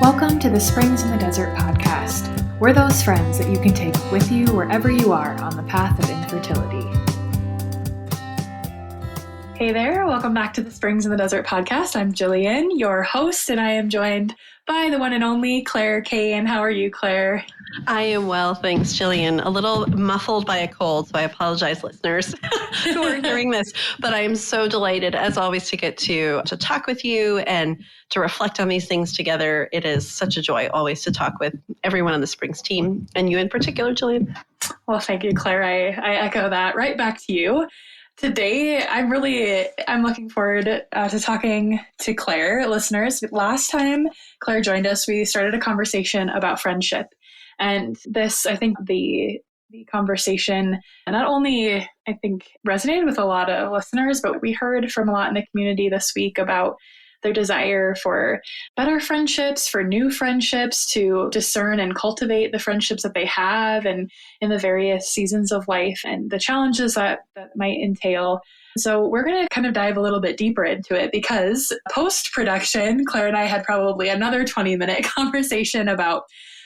Welcome to the Springs in the Desert podcast. We're those friends that you can take with you wherever you are on the path of infertility. Hey there, welcome back to the Springs in the Desert podcast. I'm Jillian, your host, and I am joined by the one and only Clare Kane. How are you, Clare? I am well, thanks, Jillian. A little muffled by a cold, so I apologize, listeners, who are hearing this. But I am so delighted, as always, to get to talk with you and to reflect on these things together. It is such a joy always to talk with everyone on the Springs team, and you in particular, Jillian. Well, thank you, Clare. I echo that. Right back to you. Today, I'm looking forward to talking to Clare. Listeners, last time Clare joined us, we started a conversation about friendship. And this, I think, the conversation not only, I think, resonated with a lot of listeners, but we heard from a lot in the community this week about their desire for better friendships, for new friendships, to discern and cultivate the friendships that they have and in the various seasons of life and the challenges that might entail. So we're going to kind of dive a little bit deeper into it because post-production, Clare and I had probably another 20-minute conversation about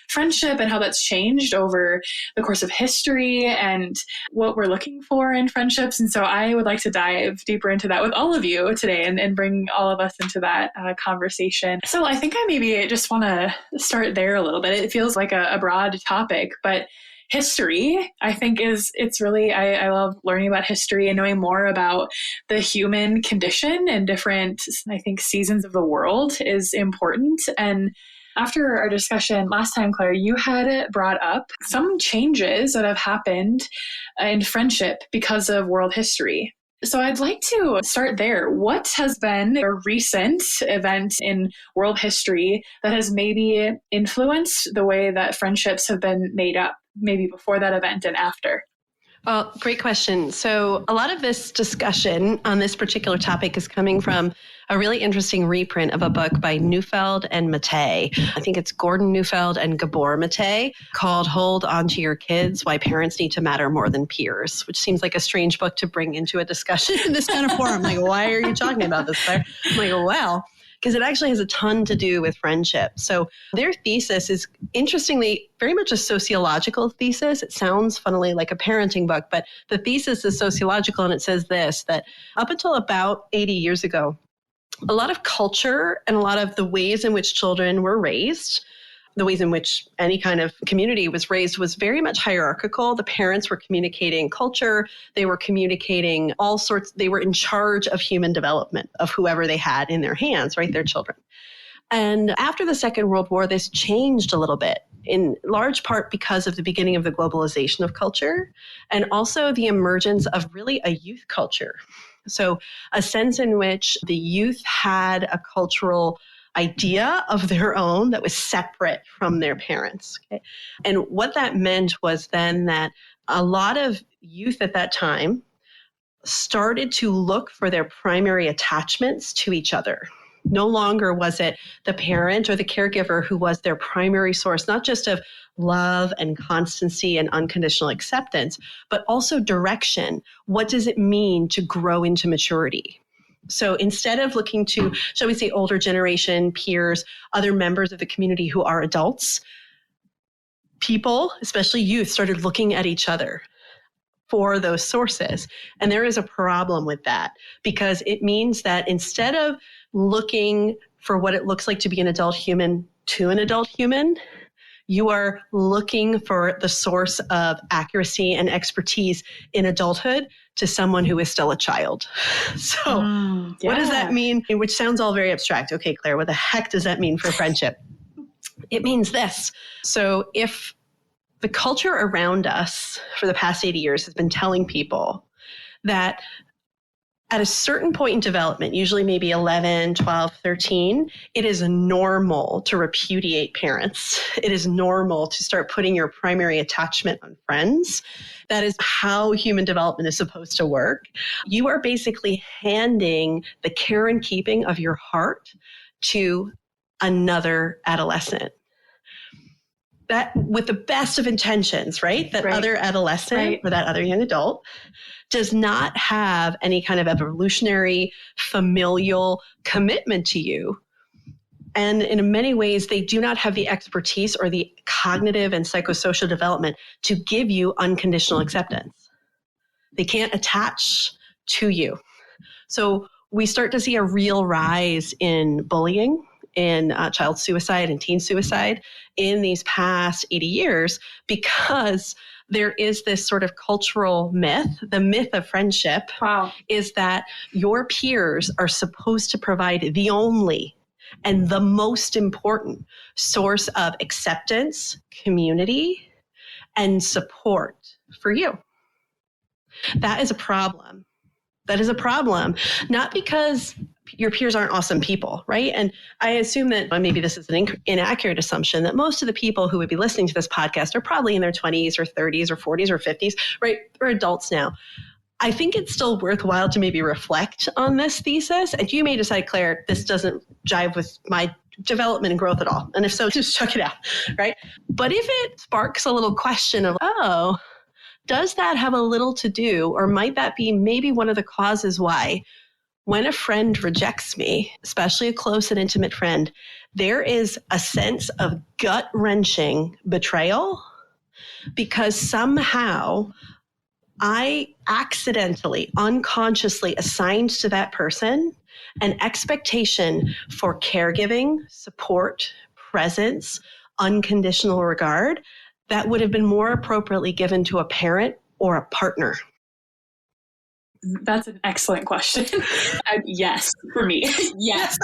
friendship and how that's changed over the course of history and what we're looking for in friendships. And so I would like to dive deeper into that with all of you today and bring all of us into that conversation. So I think I maybe just want to start there a little bit. It feels like a broad topic, but history, I think it's really, I love learning about history and knowing more about the human condition and different, I think, seasons of the world is important. And after our discussion last time, Clare, you had brought up some changes that have happened in friendship because of world history. So I'd like to start there. What has been a recent event in world history that has maybe influenced the way that friendships have been made up, maybe before that event and after? Well, great question. So a lot of this discussion on this particular topic is coming from a really interesting reprint of a book by Neufeld and Mattei. I think it's Gordon Neufeld and Gabor Mattei, called Hold On to Your Kids, Why Parents Need to Matter More Than Peers, which seems like a strange book to bring into a discussion in this kind of forum. Like, why are you talking about this, Clare? I'm like, well, because it actually has a ton to do with friendship. So their thesis is, interestingly, very much a sociological thesis. It sounds funnily like a parenting book, but the thesis is sociological, and it says this, that up until about 80 years ago, a lot of culture and a lot of the ways in which children were raised, the ways in which any kind of community was raised, was very much hierarchical. The parents were communicating culture. They were communicating all sorts. They were in charge of human development of whoever they had in their hands, right? Their children. And after the Second World War, this changed a little bit, in large part because of the beginning of the globalization of culture and also the emergence of really a youth culture. So a sense in which the youth had a cultural idea of their own that was separate from their parents. Okay? And what that meant was then that a lot of youth at that time started to look for their primary attachments to each other. No longer was it the parent or the caregiver who was their primary source, not just of love and constancy and unconditional acceptance, but also direction. What does it mean to grow into maturity? So instead of looking to, shall we say, older generation, peers, other members of the community who are adults, people, especially youth, started looking at each other for those sources. And there is a problem with that because it means that instead of looking for what it looks like to be an adult human to an adult human, you are looking for the source of accuracy and expertise in adulthood to someone who is still a child. So What does that mean? Which sounds all very abstract. Okay, Clare, what the heck does that mean for friendship? It means this. So if the culture around us for the past 80 years has been telling people that at a certain point in development, usually maybe 11, 12, 13, it is normal to repudiate parents. It is normal to start putting your primary attachment on friends. That is how human development is supposed to work. You are basically handing the care and keeping of your heart to another adolescent. That with the best of intentions, right? That other adolescent or that other young adult does not have any kind of evolutionary familial commitment to you, And in many ways, they do not have the expertise or the cognitive and psychosocial development to give you unconditional acceptance. They can't attach to you. So we start to see a real rise in bullying, in child suicide and teen suicide in these past 80 years because there is this sort of cultural myth. The myth of friendship is that your peers are supposed to provide the only and the most important source of acceptance, community, and support for you. That is a problem. That is a problem, not because your peers aren't awesome people, right? And I assume that maybe this is an inaccurate assumption that most of the people who would be listening to this podcast are probably in their 20s or 30s or 40s or 50s, right? They're adults now. I think it's still worthwhile to maybe reflect on this thesis. And you may decide, Claire, this doesn't jive with my development and growth at all. And if so, just check it out, right? But if it sparks a little question of, oh, does that have a little to do, or might that be maybe one of the causes why when a friend rejects me, especially a close and intimate friend, there is a sense of gut-wrenching betrayal because somehow I accidentally, unconsciously assigned to that person an expectation for caregiving, support, presence, unconditional regard that would have been more appropriately given to a parent or a partner. That's an excellent question. Yes, for me. Yes.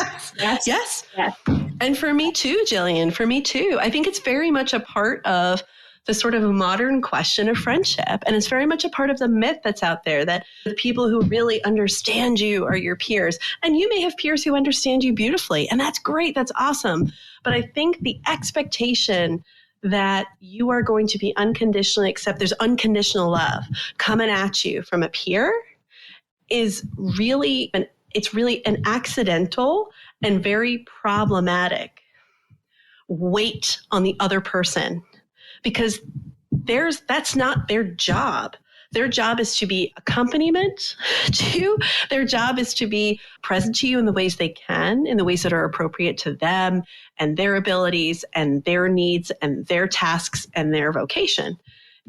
And for me too, Jillian, for me too. I think it's very much a part of the sort of modern question of friendship. And it's very much a part of the myth that's out there that the people who really understand you are your peers. And you may have peers who understand you beautifully. And that's great. That's awesome. But I think the expectation that you are going to be unconditionally accepted, there's unconditional love coming at you from a peer is really an accidental and very problematic weight on the other person because that's not their job. Their job is to be accompaniment to you. Their job is to be present to you in the ways they can, in the ways that are appropriate to them and their abilities and their needs and their tasks and their vocation.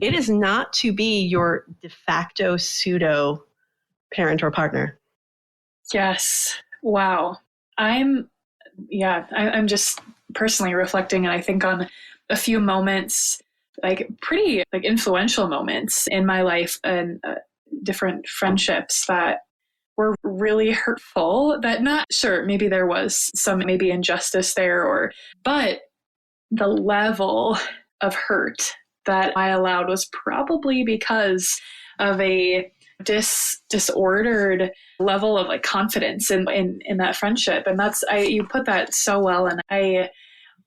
It is not to be your de facto pseudo parent or partner. Yes. Wow. I'm just personally reflecting, and I think on a few moments, like pretty like influential moments in my life and different friendships that were really hurtful, that not sure, maybe there was some maybe injustice there but the level of hurt that I allowed was probably because of a disordered level of like confidence in that friendship. And you put that so well. And I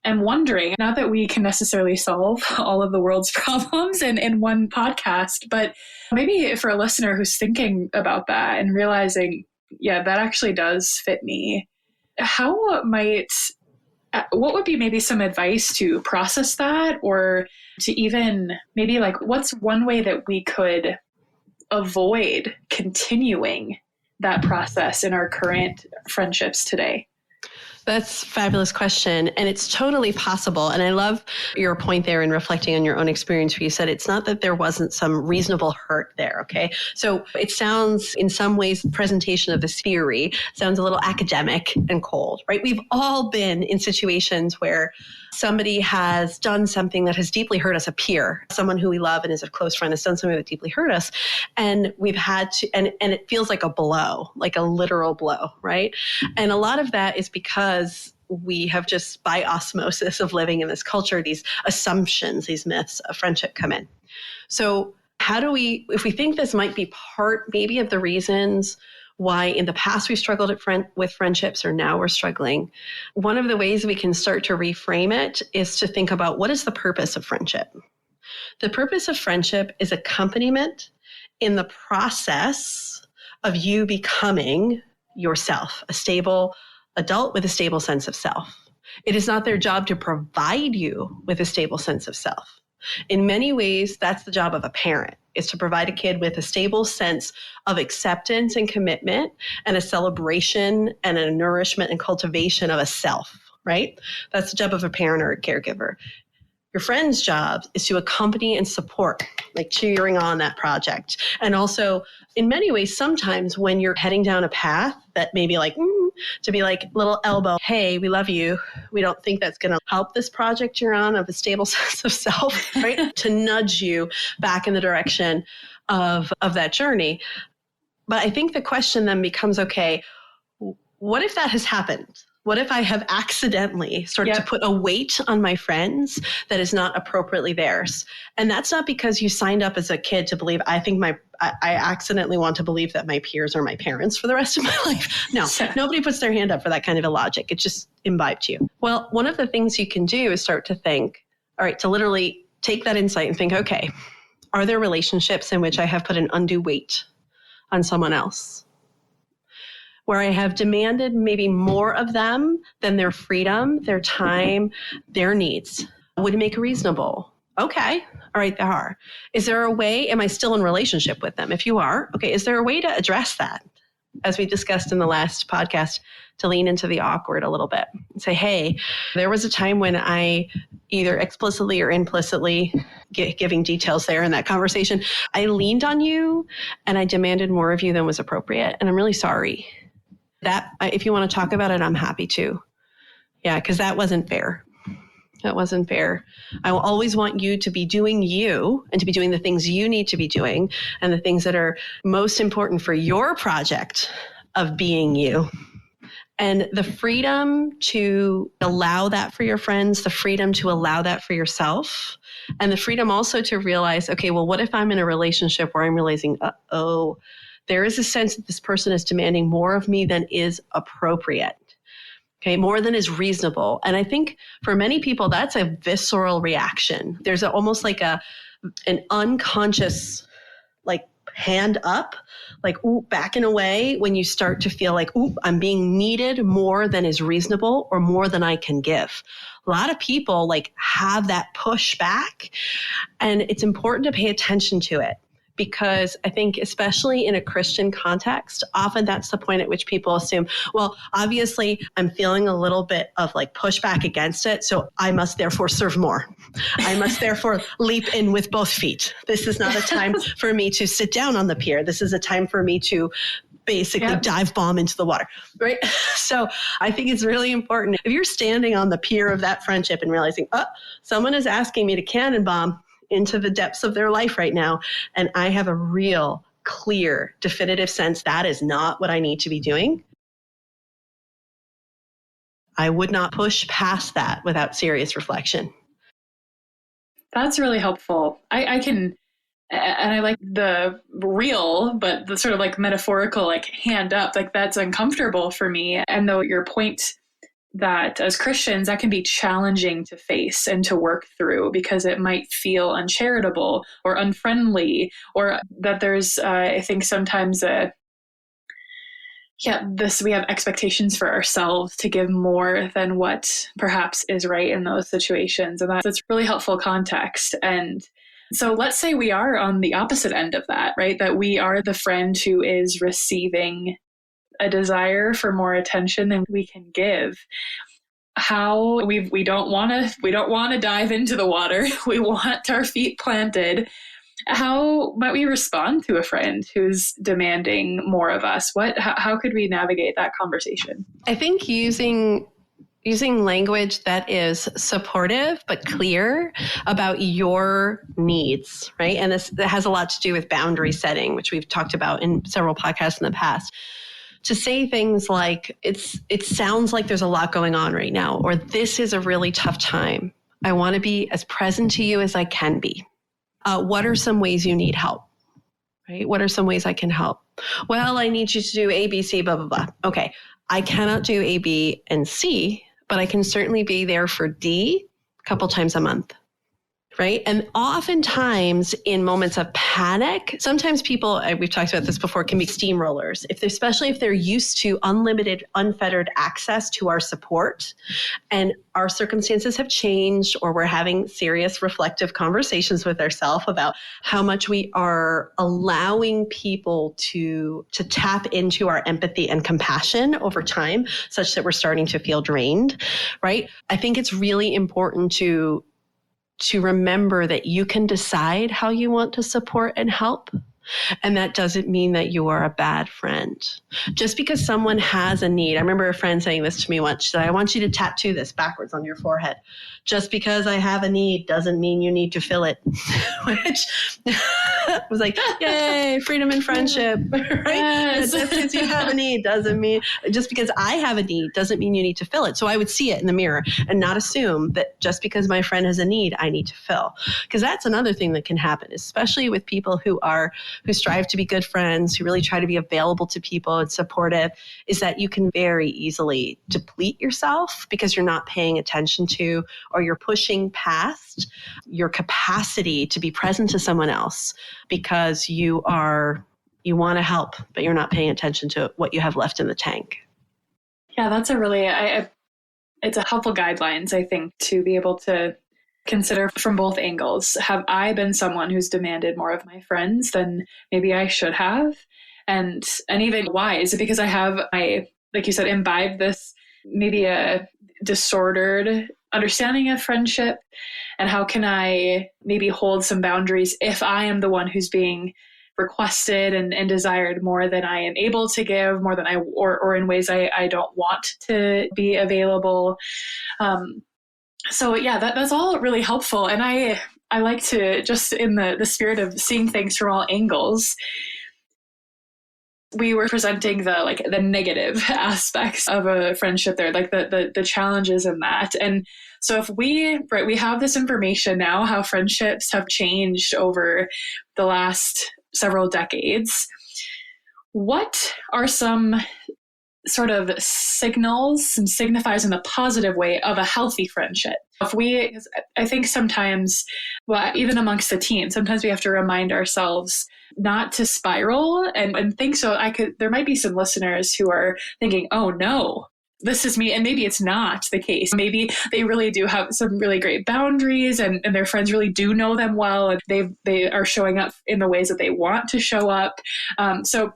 am wondering, not that we can necessarily solve all of the world's problems in one podcast, but maybe for a listener who's thinking about that and realizing, yeah, that actually does fit me. What would be maybe some advice to process that, or to even maybe like, what's one way that we could avoid continuing that process in our current friendships today? That's a fabulous question. And it's totally possible. And I love your point there in reflecting on your own experience where you said it's not that there wasn't some reasonable hurt there. Okay. So it sounds in some ways, the presentation of this theory sounds a little academic and cold, right? We've all been in situations where somebody has done something that has deeply hurt us, a peer, someone who we love and is a close friend has done something that deeply hurt us. And we've had to, and it feels like a blow, like a literal blow, right? And a lot of that is because we have just by osmosis of living in this culture, these assumptions, these myths of friendship come in. So how do we, if we think this might be part maybe of the reasons why in the past we've struggled with friendships or now we're struggling, one of the ways we can start to reframe it is to think about what is the purpose of friendship? The purpose of friendship is accompaniment in the process of you becoming yourself, a stable adult with a stable sense of self. It is not their job to provide you with a stable sense of self. In many ways, that's the job of a parent, is to provide a kid with a stable sense of acceptance and commitment and a celebration and a nourishment and cultivation of a self. right? That's the job of a parent or a caregiver. Your friend's job is to accompany and support, like cheering on that project. And also, in many ways, sometimes when you're heading down a path that maybe like, to be like little elbow, hey, we love you. We don't think that's going to help this project you're on of a stable sense of self, right? To nudge you back in the direction of that journey. But I think the question then becomes, okay, what if that has happened? What if I have accidentally started to put a weight on my friends that is not appropriately theirs? And that's not because you signed up as a kid to believe, I accidentally want to believe that my peers are my parents for the rest of my life. No, nobody puts their hand up for that kind of illogic. It just imbibed you. Well, one of the things you can do is start to think, all right, to literally take that insight and think, okay, are there relationships in which I have put an undue weight on someone else? Where I have demanded maybe more of them than their freedom, their time, their needs would make reasonable. Okay. All right, there are. Is there a way, am I still in relationship with them? If you are, okay, is there a way to address that? As we discussed in the last podcast, to lean into the awkward a little bit and say, hey, there was a time when I either explicitly or implicitly, giving details there in that conversation, I leaned on you and I demanded more of you than was appropriate. And I'm really sorry. That, if you want to talk about it, I'm happy to. Yeah, because that wasn't fair. That wasn't fair. I will always want you to be doing you and to be doing the things you need to be doing and the things that are most important for your project of being you. And the freedom to allow that for your friends, the freedom to allow that for yourself, and the freedom also to realize, okay, well, what if I'm in a relationship where I'm realizing, there is a sense that this person is demanding more of me than is appropriate, okay, more than is reasonable. And I think for many people, that's a visceral reaction. There's almost like an unconscious, like hand up, like, ooh, backing away when you start to feel like, ooh, I'm being needed more than is reasonable or more than I can give. A lot of people like have that push back, and it's important to pay attention to it. Because I think, especially in a Christian context, often that's the point at which people assume, well, obviously I'm feeling a little bit of like pushback against it, so I must therefore serve more. I must therefore leap in with both feet. This is not a time for me to sit down on the pier. This is a time for me to basically dive bomb into the water, right? So I think it's really important. If you're standing on the pier of that friendship and realizing, someone is asking me to cannonbomb into the depths of their life right now, and I have a real, clear, definitive sense that is not what I need to be doing, I would not push past that without serious reflection. That's really helpful. I can, and I like the real, but the sort of like metaphorical, like hand up, like that's uncomfortable for me. And though your point that as Christians, that can be challenging to face and to work through because it might feel uncharitable or unfriendly, or that there's, I think sometimes we have expectations for ourselves to give more than what perhaps is right in those situations. And that's really helpful context. And so let's say we are on the opposite end of that, right? That we are the friend who is receiving a desire for more attention than we can give. How we don't want to dive into the water. We want our feet planted. How might we respond to a friend who's demanding more of us? How could we navigate that conversation? I think using language that is supportive but clear about your needs, right? And this has a lot to do with boundary setting, which we've talked about in several podcasts in the past. To say things like, it sounds like there's a lot going on right now, or this is a really tough time. I want to be as present to you as I can be. What are some ways you need help? Right? What are some ways I can help? Well, I need you to do A, B, C, blah, blah, blah. Okay, I cannot do A, B, and C, but I can certainly be there for D a couple times a month. right? And oftentimes in moments of panic, sometimes people, we've talked about this before, can be steamrollers. Especially if they're used to unlimited, unfettered access to our support, and our circumstances have changed, or we're having serious reflective conversations with ourselves about how much we are allowing people to tap into our empathy and compassion over time, such that we're starting to feel drained, right? I think it's really important to remember that you can decide how you want to support and help. And that doesn't mean that you are a bad friend. Just because someone has a need. I remember a friend saying this to me once. She said, I want you to tattoo this backwards on your forehead. Just because I have a need doesn't mean you need to fill it. Which was like, yay, freedom and friendship, right? Yes. Just because you have a need doesn't mean, just because I have a need doesn't mean you need to fill it. So I would see it in the mirror and not assume that just because my friend has a need, I need to fill. Because that's another thing that can happen, especially with people who strive to be good friends, who really try to be available to people and supportive, is that you can very easily deplete yourself because you're not paying attention to, or you're pushing past your capacity to be present to someone else because you want to help, but you're not paying attention to what you have left in the tank. Yeah, that's a really, it's a helpful guidelines, I think, to be able to consider from both angles. Have I been someone who's demanded more of my friends than maybe I should have? And even why? Is it because I have, like you said, imbibed this maybe a disordered understanding of friendship? And how can I maybe hold some boundaries if I am the one who's being requested and desired more than I am able to give, more than or in ways I don't want to be available? So yeah, that's all really helpful. And I like to, just in the spirit of seeing things from all angles, we were presenting the negative aspects of a friendship there, like the challenges in that. And so if we have this information now, how friendships have changed over the last several decades, what are some sort of signals, some signifiers in the positive way of a healthy friendship? I think sometimes, even amongst the team, sometimes we have to remind ourselves not to spiral and think. So there might be some listeners who are thinking, oh no, this is me. And maybe it's not the case. Maybe they really do have some really great boundaries and their friends really do know them well. And they are showing up in the ways that they want to show up. So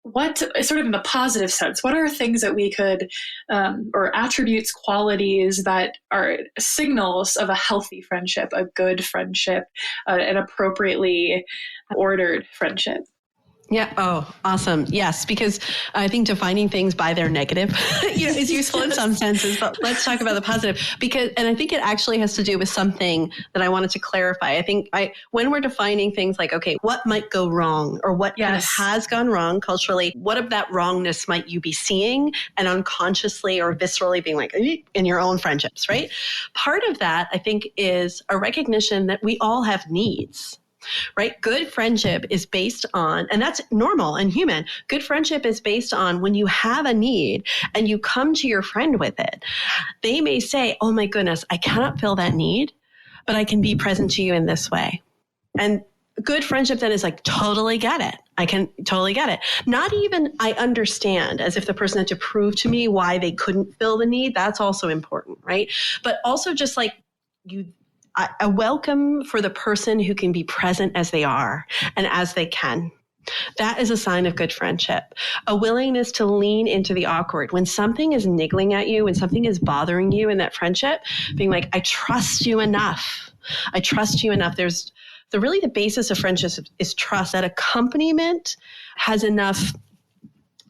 what, sort of in the positive sense, what are things that we could, or attributes, qualities that are signals of a healthy friendship, a good friendship, an appropriately ordered friendship? Yeah. Oh, awesome. Yes, because I think defining things by their negative, is useful in some senses, but let's talk about the positive and I think it actually has to do with something that I wanted to clarify. I think when we're defining things like, okay, what might go wrong or what kind of has gone wrong culturally, what of that wrongness might you be seeing and unconsciously or viscerally being like in your own friendships, right? Part of that, I think, is a recognition that we all have needs. Right? Good friendship is based on, and that's normal and human. Good friendship is based on when you have a need and you come to your friend with it. They may say, oh my goodness, I cannot fill that need, but I can be present to you in this way. And good friendship then is like, totally get it. I can totally get it. Not even I understand, as if the person had to prove to me why they couldn't fill the need. That's also important, right? But also just like a welcome for the person who can be present as they are and as they can. That is a sign of good friendship. A willingness to lean into the awkward. When something is niggling at you, when something is bothering you in that friendship, being like, I trust you enough. I trust you enough. There's the basis of friendship is trust. That accompaniment has enough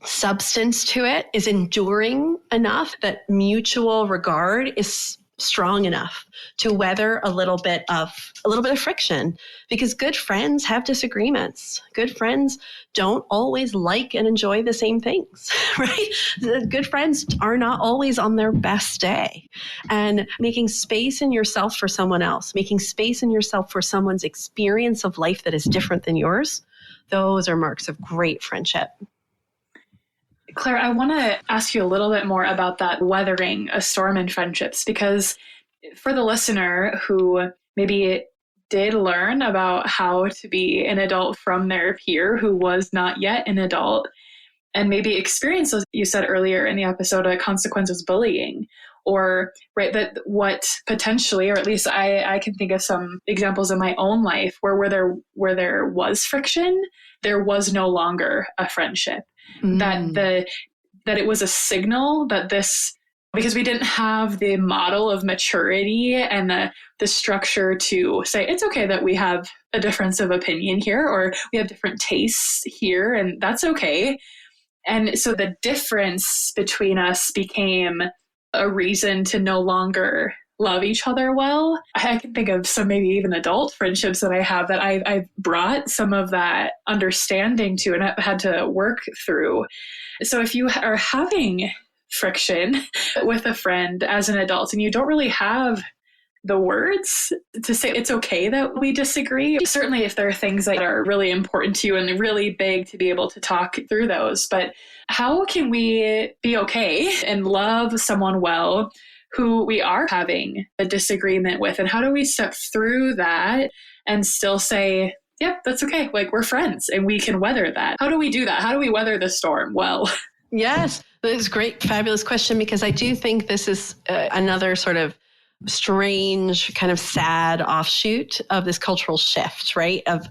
substance to it, is enduring enough, that mutual regard is strong enough to weather a little bit of friction, because good friends have disagreements. Good friends don't always like and enjoy the same things, right? Good friends are not always on their best day. And making space in yourself for someone else, making space in yourself for someone's experience of life that is different than yours, those are marks of great friendship. Claire, I want to ask you a little bit more about that weathering a storm in friendships, because for the listener who maybe did learn about how to be an adult from their peer who was not yet an adult, and maybe experience, as you said earlier in the episode, a consequences bullying, or right, that what potentially, or at least I can think of some examples in my own life where there was friction, there was no longer a friendship. That it was a signal that this, because we didn't have the model of maturity and the structure to say, it's okay that we have a difference of opinion here, or we have different tastes here, and that's okay. And so the difference between us became a reason to no longer love each other well. I can think of some maybe even adult friendships that I have that I've brought some of that understanding to and have had to work through. So if you are having friction with a friend as an adult and you don't really have the words to say it's okay that we disagree, certainly if there are things that are really important to you and really big, to be able to talk through those. But how can we be okay and love someone well who we are having a disagreement with? And how do we step through that and still say, yep, that's okay. Like, we're friends and we can weather that. How do we do that? How do we weather the storm well? Yes, that's a great, fabulous question, because I do think this is another sort of strange, kind of sad offshoot of this cultural shift, right? Of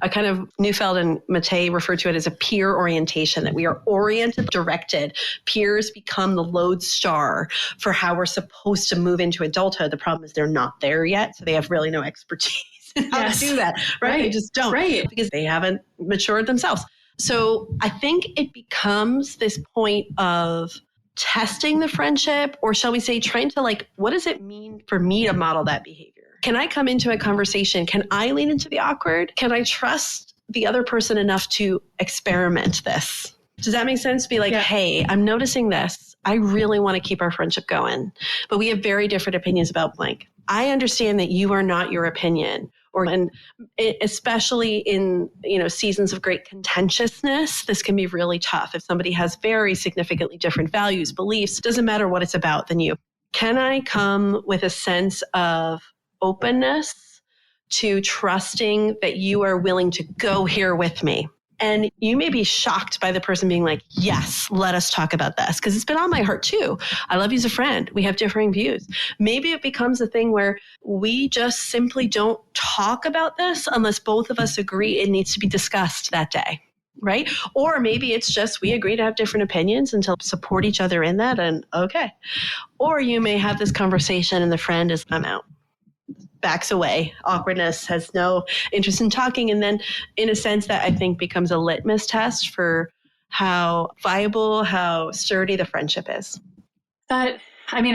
a kind of Neufeld and Mattei referred to it as a peer orientation, that we are oriented, directed. Peers become the lodestar for how we're supposed to move into adulthood. The problem is they're not there yet, so they have really no expertise in how to do that, right? They just don't, because they haven't matured themselves. So I think it becomes this point of testing the friendship, or shall we say, trying to what does it mean for me to model that behavior? Can I come into a conversation? Can I lean into the awkward? Can I trust the other person enough to experiment this? Does that make sense? Be like, hey, I'm noticing this. I really want to keep our friendship going, but we have very different opinions about blank. I understand that you are not your opinion. And especially in, seasons of great contentiousness, this can be really tough. If somebody has very significantly different values, beliefs, doesn't matter what it's about than you. Can I come with a sense of openness to trusting that you are willing to go here with me? And you may be shocked by the person being like, yes, let us talk about this, because it's been on my heart too. I love you as a friend. We have differing views. Maybe it becomes a thing where we just simply don't talk about this unless both of us agree it needs to be discussed that day, right? Or maybe it's just we agree to have different opinions and to support each other in that, and okay. Or you may have this conversation and the friend is, I'm out. Backs away, awkwardness, has no interest in talking. And then in a sense that I think becomes a litmus test for how viable, how sturdy the friendship is.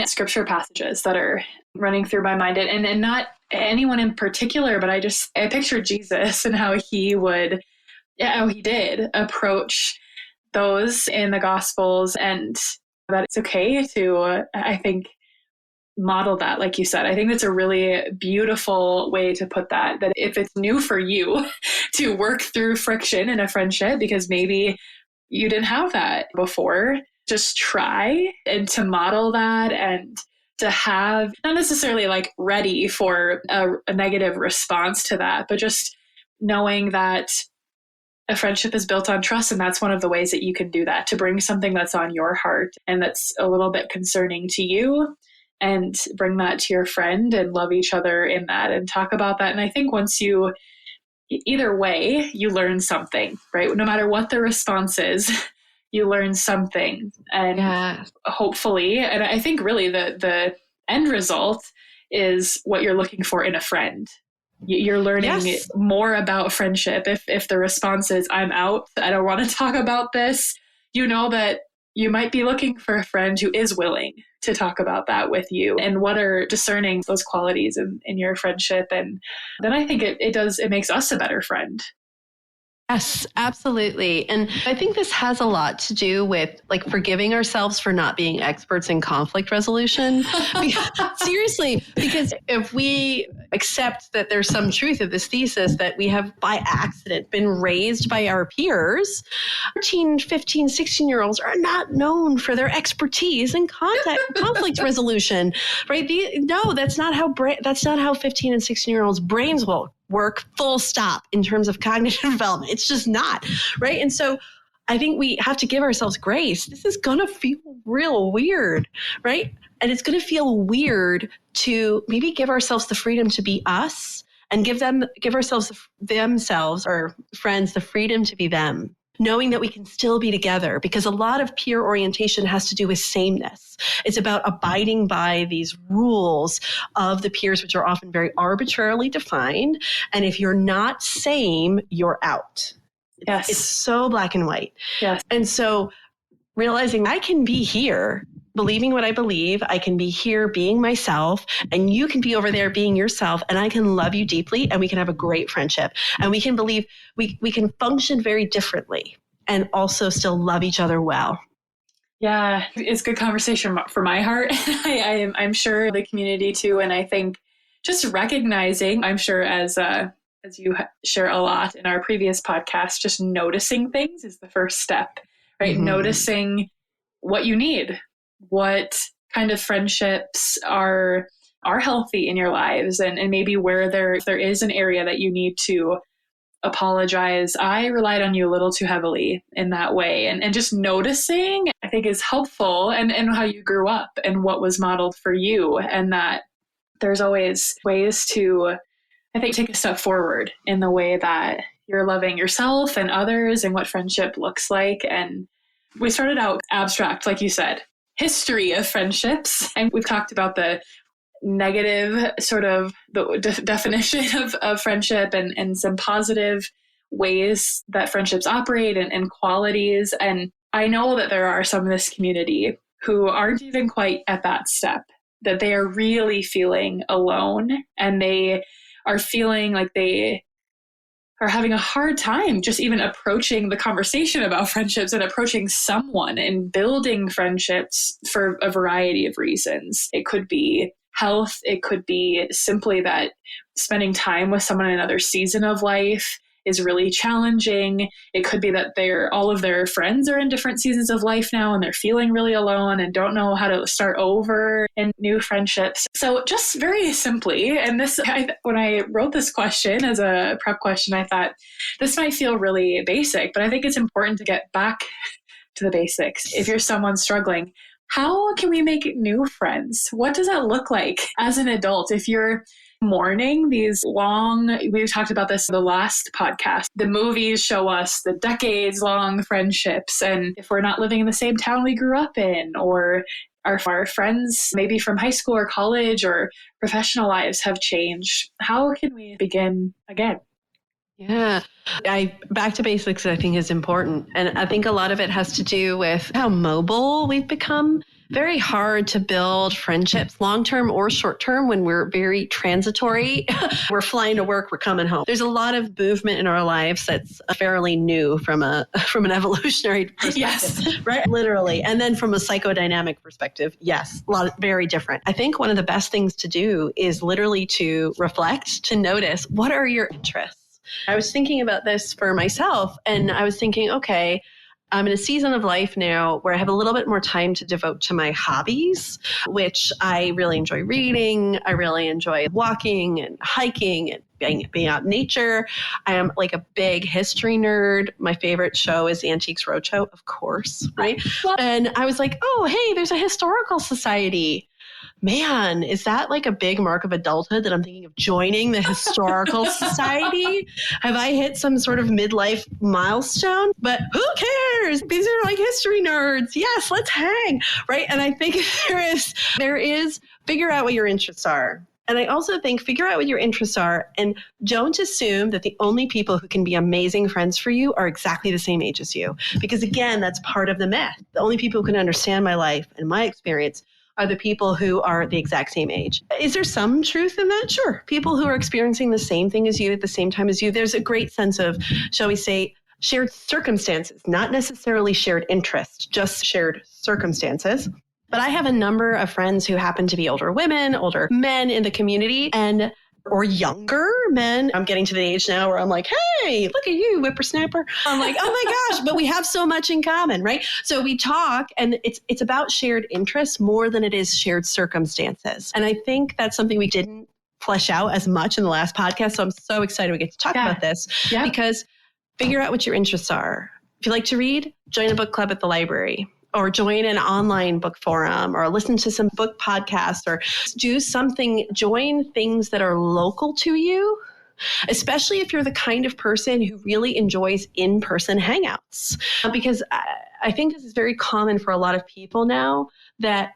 Scripture passages that are running through my mind, and not anyone in particular, but I picture Jesus and how he did approach those in the Gospels, and that it's okay to, I think, model that, like you said. I think that's a really beautiful way to put that if it's new for you to work through friction in a friendship, because maybe you didn't have that before, just try and to model that, and to have not necessarily ready for a negative response to that, but just knowing that a friendship is built on trust. And that's one of the ways that you can do that, to bring something that's on your heart and that's a little bit concerning to you, and bring that to your friend and love each other in that and talk about that. And I think either way, you learn something, right? No matter what the response is, you learn something. And hopefully, and I think really the end result is what you're looking for in a friend. You're learning more about friendship. If the response is, I'm out, I don't want to talk about this, you know that you might be looking for a friend who is willing to talk about that with you, and what are discerning those qualities in your friendship. And then I think it makes us a better friend. Yes, absolutely. And I think this has a lot to do with like forgiving ourselves for not being experts in conflict resolution. Seriously, because if we accept that there's some truth of this thesis that we have by accident been raised by our peers, 14, 15, 16-year-olds are not known for their expertise in conflict resolution, right? No, that's not how 15 and 16-year-olds brains work, full stop, in terms of cognitive development. It's just not, right? And so I think we have to give ourselves grace. This is going to feel real weird, right? And it's going to feel weird to maybe give ourselves the freedom to be us and give themselves or friends the freedom to be them, knowing that we can still be together, because a lot of peer orientation has to do with sameness. It's about abiding by these rules of the peers, which are often very arbitrarily defined. And if you're not same, you're out. Yes. It's so black and white. Yes. And so realizing I can be here believing what I believe, I can be here being myself, and you can be over there being yourself, and I can love you deeply, and we can have a great friendship, and we can believe we can function very differently and also still love each other well. Yeah, it's good conversation for my heart. I'm sure the community too, and I think just recognizing, I'm sure as you share a lot in our previous podcast, just noticing things is the first step, right? Mm-hmm. Noticing what you need, what kind of friendships are healthy in your lives, and maybe where there is an area that you need to apologize. I relied on you a little too heavily in that way. And just noticing, I think, is helpful, and how you grew up and what was modeled for you, and that there's always ways to, I think, take a step forward in the way that you're loving yourself and others and what friendship looks like. And we started out abstract, like you said, history of friendships. And we've talked about the negative sort of the definition of friendship and some positive ways that friendships operate and qualities. And I know that there are some in this community who aren't even quite at that step, that they are really feeling alone, and they are feeling like they are having a hard time just even approaching the conversation about friendships and approaching someone and building friendships for a variety of reasons. It could be health. It could be simply that spending time with someone in another season of life is really challenging. It could be that all of their friends are in different seasons of life now, and they're feeling really alone and don't know how to start over in new friendships. So just very simply, and when I wrote this question as a prep question, I thought this might feel really basic, but I think it's important to get back to the basics. If you're someone struggling, how can we make new friends? What does that look like as an adult? If you're mourning these we've talked about this in the last podcast, the movies show us the decades-long friendships. And if we're not living in the same town we grew up in, or our friends maybe from high school or college or professional lives have changed, how can we begin again? Yeah, back to basics, I think, is important. And I think a lot of it has to do with how mobile we've become. Very hard to build friendships, long-term or short-term, when we're very transitory. We're flying to work, we're coming home. There's a lot of movement in our lives that's fairly new from an evolutionary perspective. Yes. Right? Literally. And then from a psychodynamic perspective, yes, very different. I think one of the best things to do is literally to reflect, to notice, what are your interests? I was thinking about this for myself, and I was thinking, okay, I'm in a season of life now where I have a little bit more time to devote to my hobbies, which I really enjoy reading. I really enjoy walking and hiking and being out in nature. I am like a big history nerd. My favorite show is Antiques Roadshow, of course, right? And I was like, oh, hey, there's a historical society. Man, is that like a big mark of adulthood that I'm thinking of joining the historical society? Have I hit some sort of midlife milestone? But who cares? These are like history nerds. Yes, let's hang, right? And I think there is figure out what your interests are. And I also think figure out what your interests are, and don't assume that the only people who can be amazing friends for you are exactly the same age as you. Because again, that's part of the myth. The only people who can understand my life and my experience are the people who are the exact same age. Is there some truth in that? Sure. People who are experiencing the same thing as you at the same time as you, there's a great sense of, shall we say, shared circumstances, not necessarily shared interest, just shared circumstances. But I have a number of friends who happen to be older women, older men in the community, or younger men. I'm getting to the age now where I'm like, hey, look at you, whippersnapper. I'm like, oh my gosh, but we have so much in common, right? So we talk, and it's about shared interests more than it is shared circumstances. And I think that's something we didn't flesh out as much in the last podcast. So I'm so excited we get to talk about this because figure out what your interests are. If you like to read, join a book club at the library, or join an online book forum, or listen to some book podcasts, or do something, join things that are local to you, especially if you're the kind of person who really enjoys in-person hangouts. Because I think this is very common for a lot of people now, that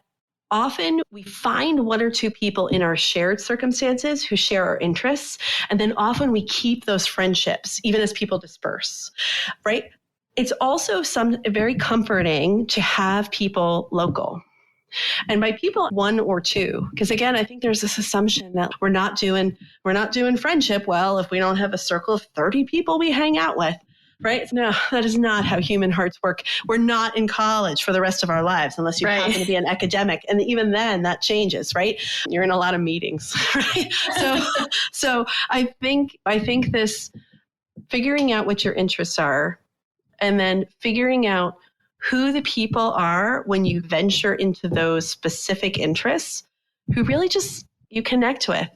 often we find one or two people in our shared circumstances who share our interests, and then often we keep those friendships, even as people disperse, right? It's also very comforting to have people local. And by people, one or two, because again, I think there's this assumption that we're not doing friendship well if we don't have a circle of 30 people we hang out with, right? No, that is not how human hearts work. We're not in college for the rest of our lives unless you happen to be an academic. And even then that changes, right? You're in a lot of meetings, right? So I think this figuring out what your interests are, and then figuring out who the people are when you venture into those specific interests, who really just you connect with.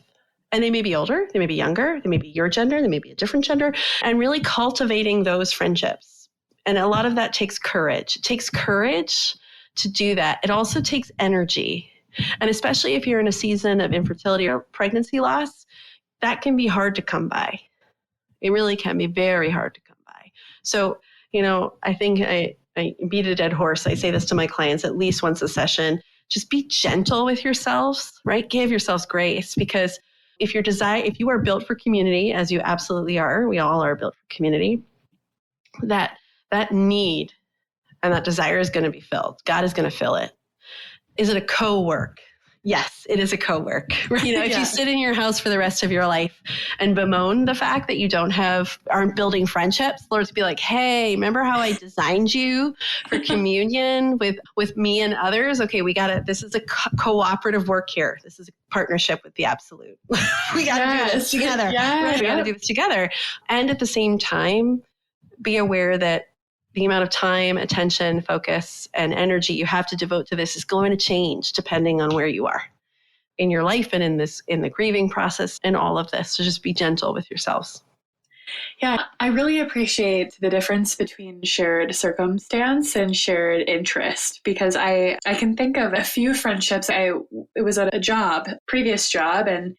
And they may be older, they may be younger, they may be your gender, they may be a different gender, and really cultivating those friendships. And a lot of that takes courage. It takes courage to do that. It also takes energy. And especially if you're in a season of infertility or pregnancy loss, that can be hard to come by. It really can be very hard to come by. So, I think I beat a dead horse. I say this to my clients at least once a session. Just be gentle with yourselves, right? Give yourselves grace, because if you are built for community, as you absolutely are, we all are built for community, that need and that desire is going to be filled. God is going to fill it. Is it a co-work? Yes, it is a co-work. Right? If you sit in your house for the rest of your life and bemoan the fact that you aren't building friendships, Lord, to be like, hey, remember how I designed you for communion with me and others? Okay, this is a cooperative work here. This is a partnership with the absolute. We got to do this together. Right? We got to do this together. And at the same time, be aware that the amount of time, attention, focus, and energy you have to devote to this is going to change depending on where you are in your life and in the grieving process and all of this. So just be gentle with yourselves. Yeah, I really appreciate the difference between shared circumstance and shared interest, because I can think of a few friendships. It was at a previous job, and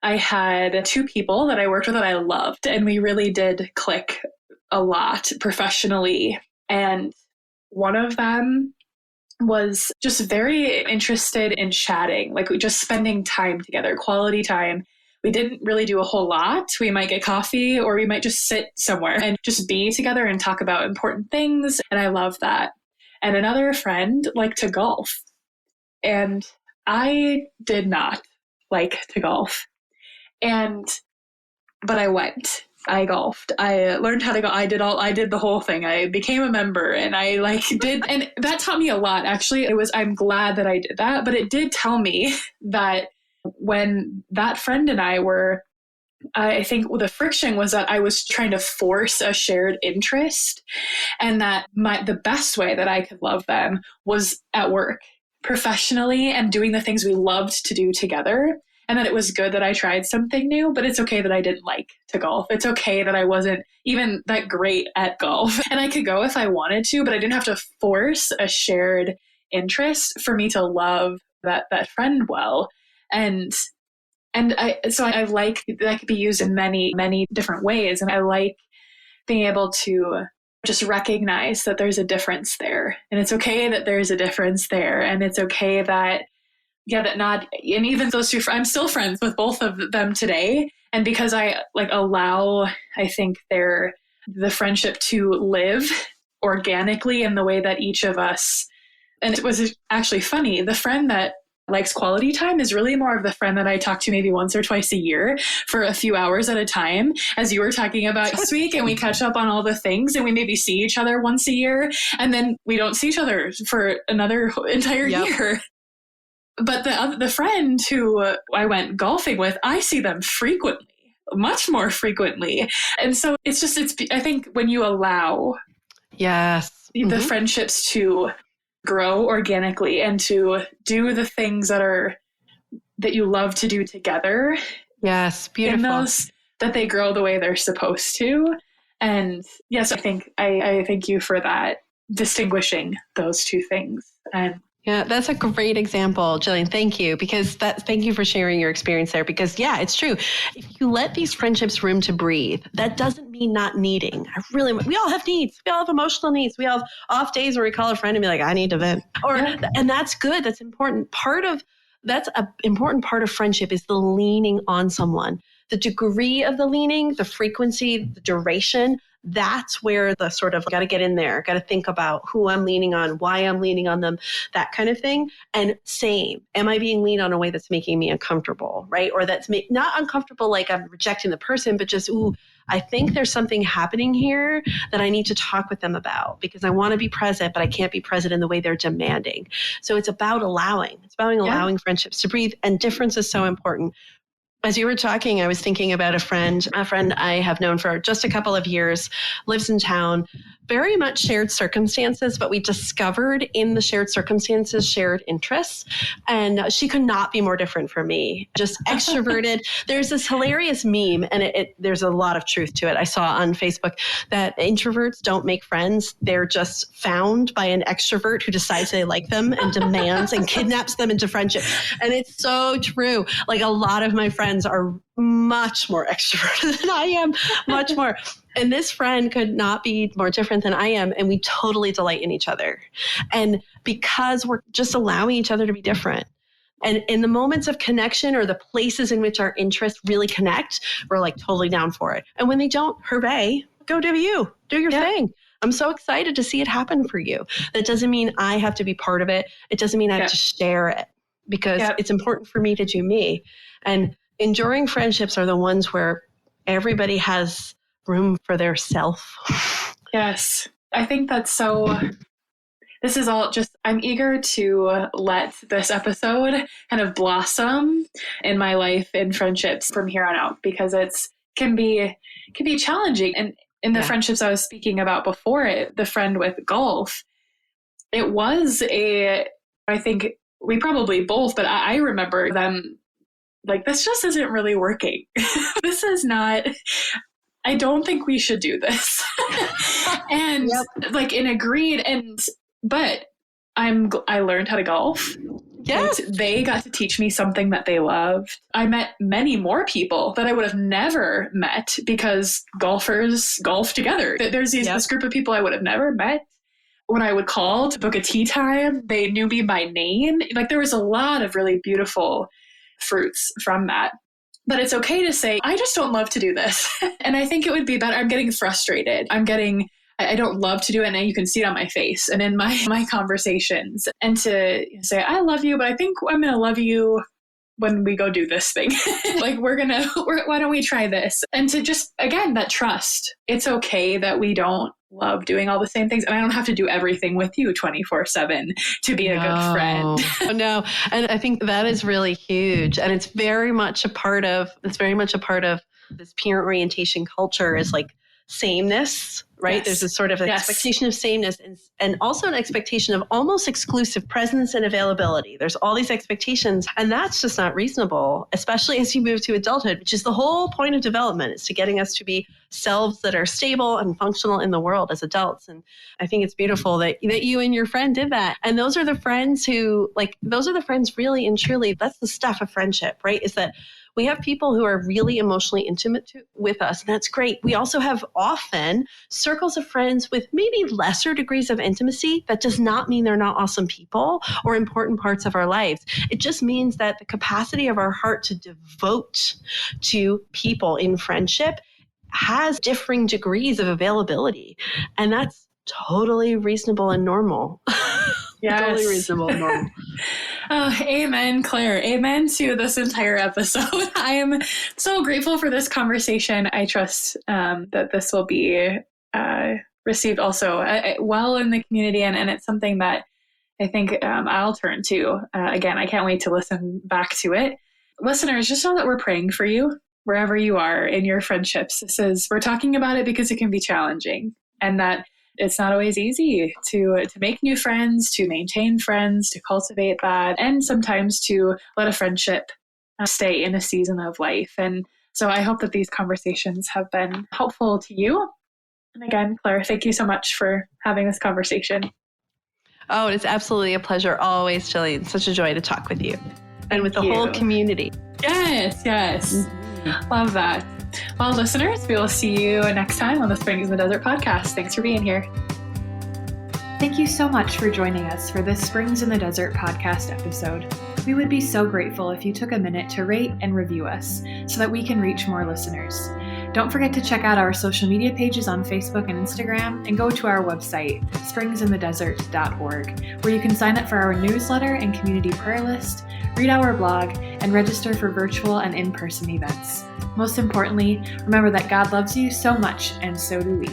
I had two people that I worked with that I loved, and we really did click a lot professionally. And one of them was just very interested in chatting, like just spending time together, quality time. We didn't really do a whole lot. We might get coffee, or we might just sit somewhere and just be together and talk about important things. And I love that. And another friend liked to golf. And I did not like to golf. But I went. I golfed. I learned how to go. I did the whole thing. I became a member, and I did, and that taught me a lot. Actually, I'm glad that I did that, but it did tell me that when that friend and I think the friction was that I was trying to force a shared interest, and that the best way that I could love them was at work, professionally, and doing the things we loved to do together. And that it was good that I tried something new, but it's okay that I didn't like to golf. It's okay that I wasn't even that great at golf. And I could go if I wanted to, but I didn't have to force a shared interest for me to love that friend well. And I like that could be used in many, many different ways. And I like being able to just recognize that there's a difference there. And it's okay that there's a difference there. And it's okay that and even those two, I'm still friends with both of them today. And because I allow, I think the friendship to live organically in the way that each of us, and it was actually funny, the friend that likes quality time is really more of the friend that I talk to maybe once or twice a year for a few hours at a time, as you were talking about this week, and we catch up on all the things, and we maybe see each other once a year, and then we don't see each other for another entire year. But the friend who I went golfing with, I see them frequently, much more frequently. And so I think when you allow the friendships to grow organically and to do the things that you love to do together. Yes, beautiful. That they grow the way they're supposed to. And yes, I thank you for that, distinguishing those two things. And yeah, that's a great example, Jillian. Thank you. Thank you for sharing your experience there. Because it's true. If you let these friendships room to breathe, that doesn't mean not needing. We all have needs. We all have emotional needs. We all have off days where we call a friend and be like, I need to vent. And that's good. That's important. That's an important part of friendship is the leaning on someone. The degree of the leaning, the frequency, the duration, that's where the sort of got to get in there, got to think about who I'm leaning on, why I'm leaning on them, that kind of thing. And same, am I being leaned on in a way that's making me uncomfortable, right? Or that's not uncomfortable like I'm rejecting the person, but just, I think there's something happening here that I need to talk with them about because I want to be present, but I can't be present in the way they're demanding. So it's about allowing. It's about allowing friendships to breathe. And difference is so important. As you were talking, I was thinking about a friend I have known for just a couple of years, lives in town, very much shared circumstances, but we discovered in the shared circumstances, shared interests. And she could not be more different from me, just extroverted. There's this hilarious meme, and there's a lot of truth to it. I saw on Facebook that introverts don't make friends. They're just found by an extrovert who decides they like them and demands and kidnaps them into friendship. And it's so true. Like a lot of my friends are much more extroverted than I am, much more. And this friend could not be more different than I am. And we totally delight in each other. And because we're just allowing each other to be different. And in the moments of connection or the places in which our interests really connect, we're like totally down for it. And when they don't, hooray, go do you, do your thing. I'm so excited to see it happen for you. That doesn't mean I have to be part of it. It doesn't mean I have to share it because it's important for me to do me. And enduring friendships are the ones where everybody has room for their self. Yes. I think that's this is all just, I'm eager to let this episode kind of blossom in my life in friendships from here on out, because can be challenging. And in the friendships I was speaking about before it, the friend with golf, it was I think we probably both, but I remember them like, this just isn't really working. This is not, I don't think we should do this. And agreed. But I learned how to golf. Yes. And they got to teach me something that they loved. I met many more people that I would have never met because golfers golf together. There's this group of people I would have never met. When I would call to book a tea time, they knew me by name. Like there was a lot of really beautiful fruits from that. But it's okay to say, I just don't love to do this. And I think it would be better. I'm getting frustrated. I don't love to do it. And you can see it on my face and in my conversations. And to say, I love you, but I think I'm going to love you when we go do this thing. Like why don't we try this? And to just, again, that trust. It's okay that we don't love doing all the same things. And I don't have to do everything with you 24/7 to be a good friend. No. And I think that is really huge. And it's very much a part of this parent orientation culture is like sameness, right? Yes. There's this sort of expectation of sameness and also an expectation of almost exclusive presence and availability. There's all these expectations, and that's just not reasonable, especially as you move to adulthood, which is the whole point of development, is to getting us to be selves that are stable and functional in the world as adults. And I think it's beautiful that you and your friend did that. And those are the friends really and truly, that's the stuff of friendship, right? Is that we have people who are really emotionally intimate with us. And that's great. We also have often circles of friends with maybe lesser degrees of intimacy. That does not mean they're not awesome people or important parts of our lives. It just means that the capacity of our heart to devote to people in friendship has differing degrees of availability. And that's totally reasonable and normal. Yes. Totally reasonable and normal. Oh, amen, Claire. Amen to this entire episode. I am so grateful for this conversation. I trust that this will be received also well in the community, and it's something that I think I'll turn to. Again, I can't wait to listen back to it. Listeners, just know that we're praying for you wherever you are in your friendships. We're talking about it because it can be challenging, and that it's not always easy to make new friends, to maintain friends, to cultivate that, and sometimes to let a friendship stay in a season of life. And so I hope that these conversations have been helpful to you. And again, Claire, thank you so much for having this conversation. Oh, it's absolutely a pleasure always, Jillian. Such a joy to talk with you and with the whole community. Yes. Mm-hmm. Love that. Well, listeners, we will see you next time on the Springs in the Desert podcast. Thanks for being here. Thank you so much for joining us for this Springs in the Desert podcast episode. We would be so grateful if you took a minute to rate and review us so that we can reach more listeners. Don't forget to check out our social media pages on Facebook and Instagram, and go to our website, springsinthedesert.org, where you can sign up for our newsletter and community prayer list, read our blog, and register for virtual and in-person events. Most importantly, remember that God loves you so much, and so do we.